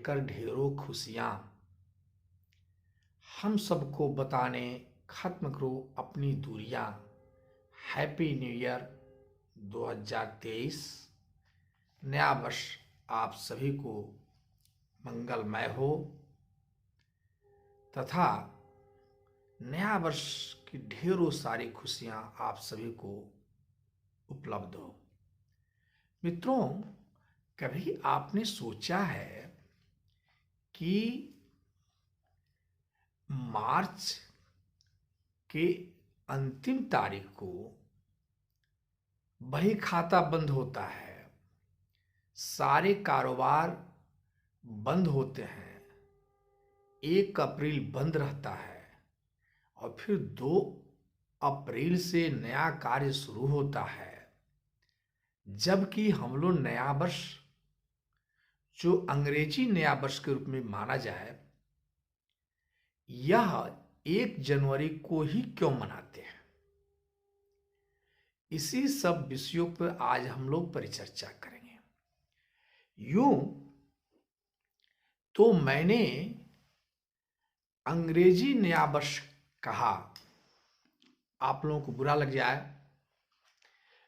लेकर ढेरों खुशियां, हम सबको बताने खत्म करो अपनी दूरियां। Happy new year 2023। नया वर्ष आप सभी को मंगलमय हो तथा नया वर्ष की ढेरों सारी खुशियां आप सभी को उपलब्ध हो। मित्रों, कभी आपने सोचा है कि मार्च के अंतिम तारीख को बही खाता बंद होता है, सारे कारोबार बंद होते हैं, 1 अप्रैल बंद रहता है और फिर 2 अप्रैल से नया कार्य शुरू होता है, जबकि हम लोग नया वर्ष जो अंग्रेजी नया वर्ष के रूप में माना जाए, यह 1 जनवरी को ही क्यों मनाते हैं। इसी सब विषयों पर आज हम लोग परिचर्चा करेंगे। यूं तो मैंने अंग्रेजी नया वर्ष कहा, आप लोगों को बुरा लग जाए,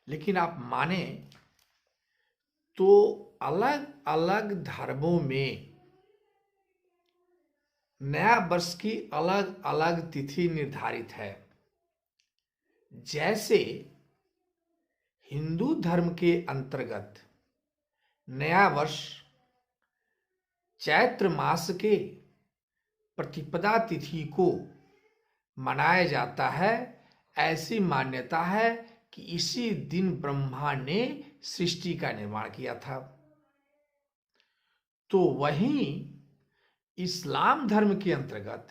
लेकिन आप माने तो अलग अलग धर्मों में नया वर्ष की अलग अलग तिथि निर्धारित है। जैसे हिंदू धर्म के अंतर्गत नया वर्ष चैत्र मास के प्रतिपदा तिथि को मनाया जाता है। ऐसी मान्यता है कि इसी दिन ब्रह्मा ने सृष्टि का निर्माण किया था। तो वहीं इस्लाम धर्म के अंतर्गत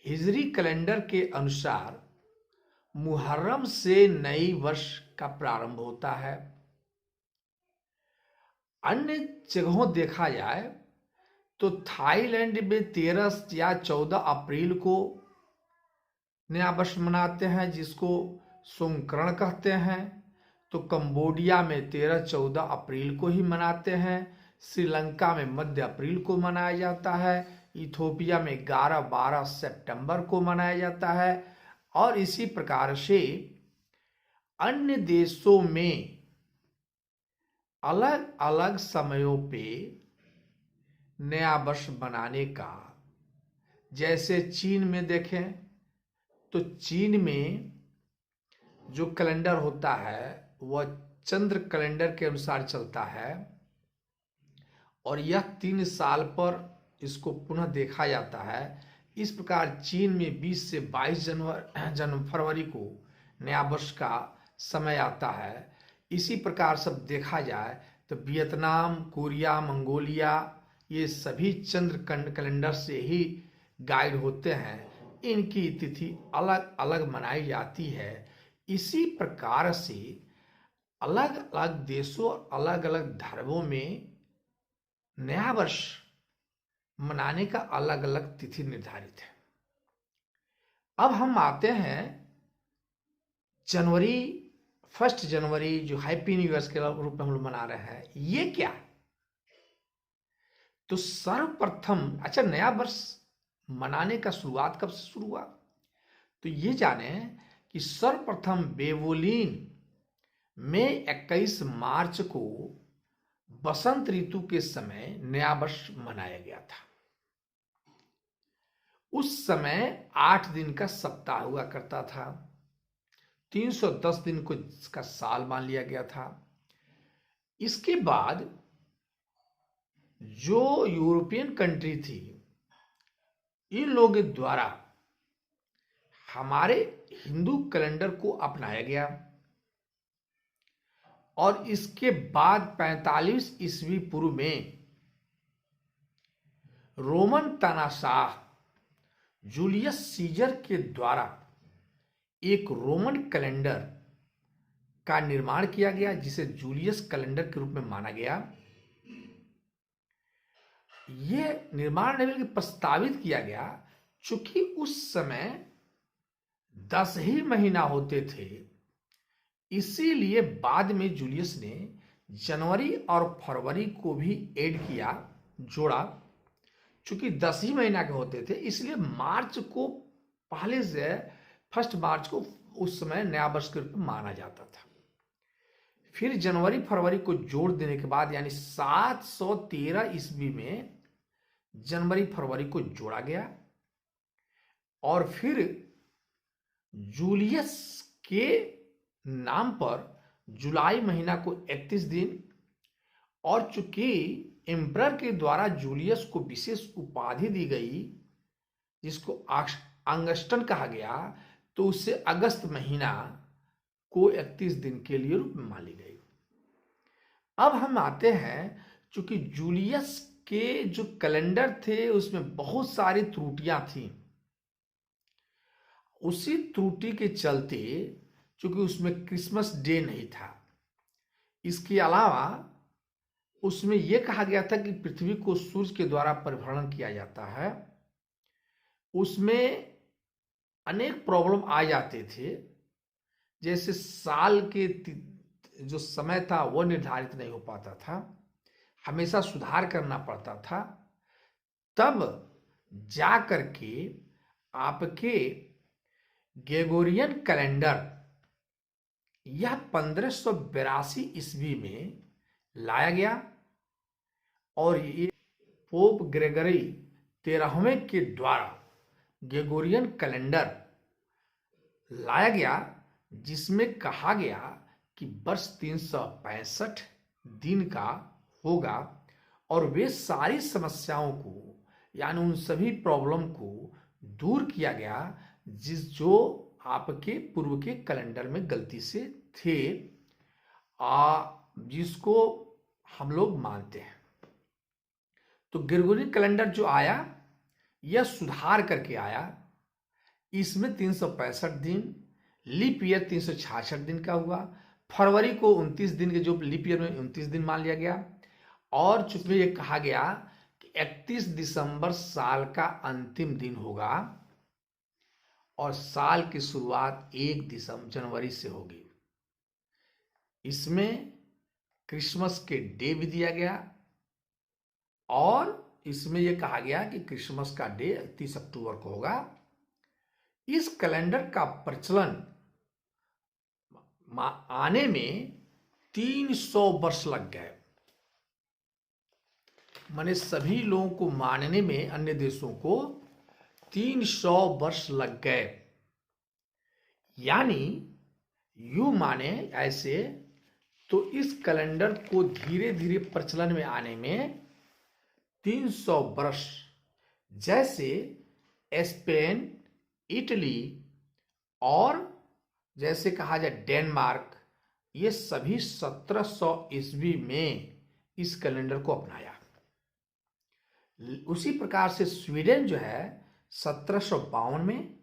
हिजरी कैलेंडर के अनुसार मुहर्रम से नई वर्ष का प्रारंभ होता है। अन्य जगहों देखा जाए तो थाईलैंड में 13 या 14 अप्रैल को नया वर्ष मनाते हैं, जिसको सोंगक्रन कहते हैं। तो कंबोडिया में 13-14 अप्रैल को ही मनाते हैं। श्रीलंका में मध्य अप्रैल को मनाया जाता है। इथोपिया में 11-12 सितंबर को मनाया जाता है। और इसी प्रकार से अन्य देशों में अलग अलग समयों पे नया वर्ष मनाने का, जैसे चीन में देखें तो चीन में जो कैलेंडर होता है वह चंद्र कैलेंडर के अनुसार चलता है और यह 3 साल पर इसको पुनः देखा जाता है। इस प्रकार चीन में 20 से 22 फरवरी को नया वर्ष का समय आता है। इसी प्रकार सब देखा जाए तो वियतनाम, कोरिया, मंगोलिया, ये सभी चंद्र कैलेंडर से ही गाइड होते हैं। इनकी तिथि अलग अलग मनाई जाती है। इसी प्रकार से अलग अलग देशों, अलग अलग धर्मों में नया वर्ष मनाने का अलग अलग तिथि निर्धारित है। अब हम आते हैं जनवरी, 1 जनवरी जो हैप्पी न्यू ईयर के रूप में हम लोग मना रहे हैं, ये क्या है? तो सर्वप्रथम नया वर्ष मनाने का शुरुआत कब से शुरू हुआ? तो ये जाने कि सर्वप्रथम बेबोलिन में 21 मार्च को बसंत ऋतु के समय नया वर्ष मनाया गया था। उस समय 8 दिन का सप्ताह हुआ करता था। 310 दिन को इसका साल मान लिया गया था। इसके बाद जो यूरोपियन कंट्री थी, इन लोगों द्वारा हमारे हिंदू कैलेंडर को अपनाया गया और इसके बाद 45 ईस्वी पूर्व में रोमन तानाशाह जूलियस सीजर के द्वारा एक रोमन कैलेंडर का निर्माण किया गया, जिसे जूलियस कैलेंडर के रूप में माना गया। यह निर्माण लेवल के प्रस्तावित किया गया, चूंकि उस समय 10 ही महीना होते थे, इसीलिए बाद में जूलियस ने जनवरी और फरवरी को भी ऐड किया जोड़ा। चूंकि 10 ही महीना के होते थे, इसलिए मार्च को पहले से 1 मार्च को उस समय नया वर्ष के रूप में माना जाता था। फिर जनवरी फरवरी को जोड़ देने के बाद यानी 713 ईस्वी में जनवरी फरवरी को जोड़ा गया और फिर जूलियस के नाम पर जुलाई महीना को 31 दिन, और चूंकि एम्परर के द्वारा जूलियस को विशेष उपाधि दी गई जिसको अंगस्टन कहा गया, तो उससे अगस्त महीना को 31 दिन के लिए रूप में मान ली गई। अब हम आते हैं, चूंकि जूलियस के जो कैलेंडर थे उसमें बहुत सारी त्रुटियां थी। उसी त्रुटि के चलते चूंकि उसमें क्रिसमस डे नहीं था, इसके अलावा उसमें यह कहा गया था कि पृथ्वी को सूर्य के द्वारा परिभ्रमण किया जाता है, उसमें अनेक प्रॉब्लम आ जाते थे। जैसे साल के जो समय था वह निर्धारित नहीं हो पाता था, हमेशा सुधार करना पड़ता था। तब जा करके आपके ग्रेगोरियन कैलेंडर यह 1582 ईस्वी में लाया गया और ये पोप ग्रेगरी 13वें के द्वारा ग्रेगोरियन कैलेंडर लाया गया, जिसमें कहा गया कि वर्ष 365 दिन का होगा और वे सारी समस्याओं को यानी उन सभी प्रॉब्लम को दूर किया गया जो आपके पूर्व के कैलेंडर में गलती से थे, जिसको हम लोग मानते हैं। तो ग्रेगोरियन कैलेंडर जो आया यह सुधार करके आया। इसमें 365 दिन, लीप ईयर 366 दिन का हुआ। फरवरी को 29 दिन के, जो लीप ईयर में 29 दिन मान लिया गया। और चूंकि ये कहा गया कि 31 दिसंबर साल का अंतिम दिन होगा और साल की शुरुआत 1 जनवरी से होगी। इसमें क्रिसमस के डे भी दिया गया और इसमें यह कहा गया कि क्रिसमस का डे 30 अक्टूबर को होगा। इस कैलेंडर का प्रचलन आने में 300 वर्ष लग गए। माने सभी लोगों को मानने में अन्य देशों को 300 वर्ष लग गए। यानी यूं माने ऐसे तो इस कैलेंडर को धीरे धीरे प्रचलन में आने में 300 वर्ष, जैसे स्पेन, इटली और जैसे कहा जाए डेनमार्क, ये सभी 1700 ईस्वी में इस कैलेंडर को अपनाया। उसी प्रकार से स्वीडन जो है 1752 में,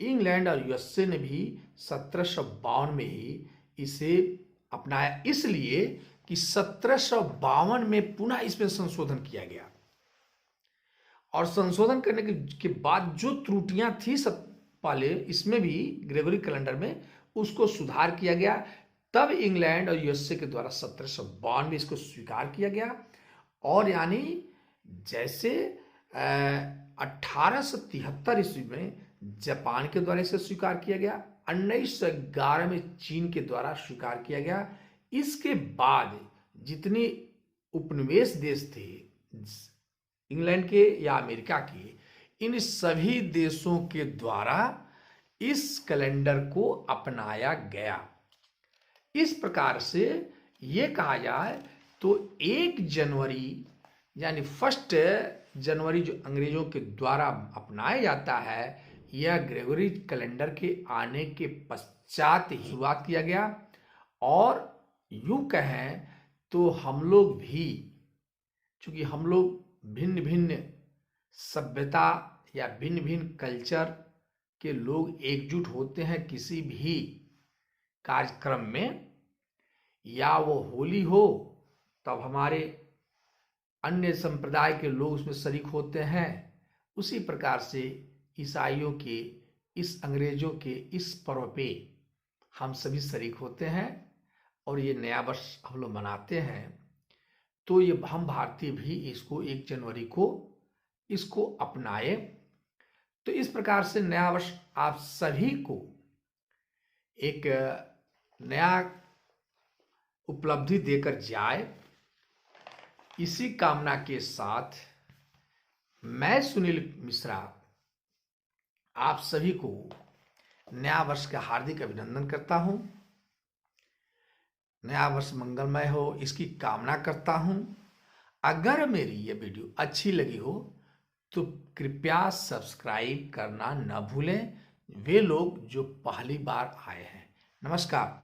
इंग्लैंड और यूएसए ने भी 1752 में ही इसे अपनाया, इसलिए कि 1752 में पुनः इसमें संशोधन किया गया और संशोधन करने के बाद जो त्रुटियां थी सब पहले इसमें भी ग्रेगोरी कैलेंडर में उसको सुधार किया गया। तब इंग्लैंड और यूएसए के द्वारा 1752 में इसको स्वीकार किया गया और यानी जैसे 1873 ईस्वी में जापान के द्वारा इसे स्वीकार किया गया, 1911 में चीन के द्वारा स्वीकार किया गया। इसके बाद जितनी उपनिवेश देश थे इंग्लैंड के या अमेरिका के, इन सभी देशों के द्वारा इस कैलेंडर को अपनाया गया। इस प्रकार से ये कहा जाए तो 1 जनवरी यानी 1 जनवरी जो अंग्रेजों के द्वारा अपनाया जाता है, यह ग्रेगोरी कैलेंडर के आने के पश्चात शुरुआत किया गया। और यूं कहें तो हम लोग भी, चूंकि हम लोग भिन्न भिन्न सभ्यता या भिन्न भिन्न कल्चर के लोग एकजुट होते हैं किसी भी कार्यक्रम में, या वो होली हो तब हमारे अन्य संप्रदाय के लोग उसमें शरीक होते हैं, उसी प्रकार से ईसाइयों के इस अंग्रेजों के इस पर्व पे हम सभी शरीक होते हैं और ये नया वर्ष हम लोग मनाते हैं। तो ये हम भारतीय भी इसको 1 जनवरी को इसको अपनाए। तो इस प्रकार से नया वर्ष आप सभी को एक नया उपलब्धि देकर जाए, इसी कामना के साथ मैं सुनील मिश्रा आप सभी को नया वर्ष का हार्दिक अभिनंदन करता हूं। नया वर्ष मंगलमय हो इसकी कामना करता हूं। अगर मेरी ये वीडियो अच्छी लगी हो तो कृपया सब्सक्राइब करना न भूलें, वे लोग जो पहली बार आए हैं। नमस्कार।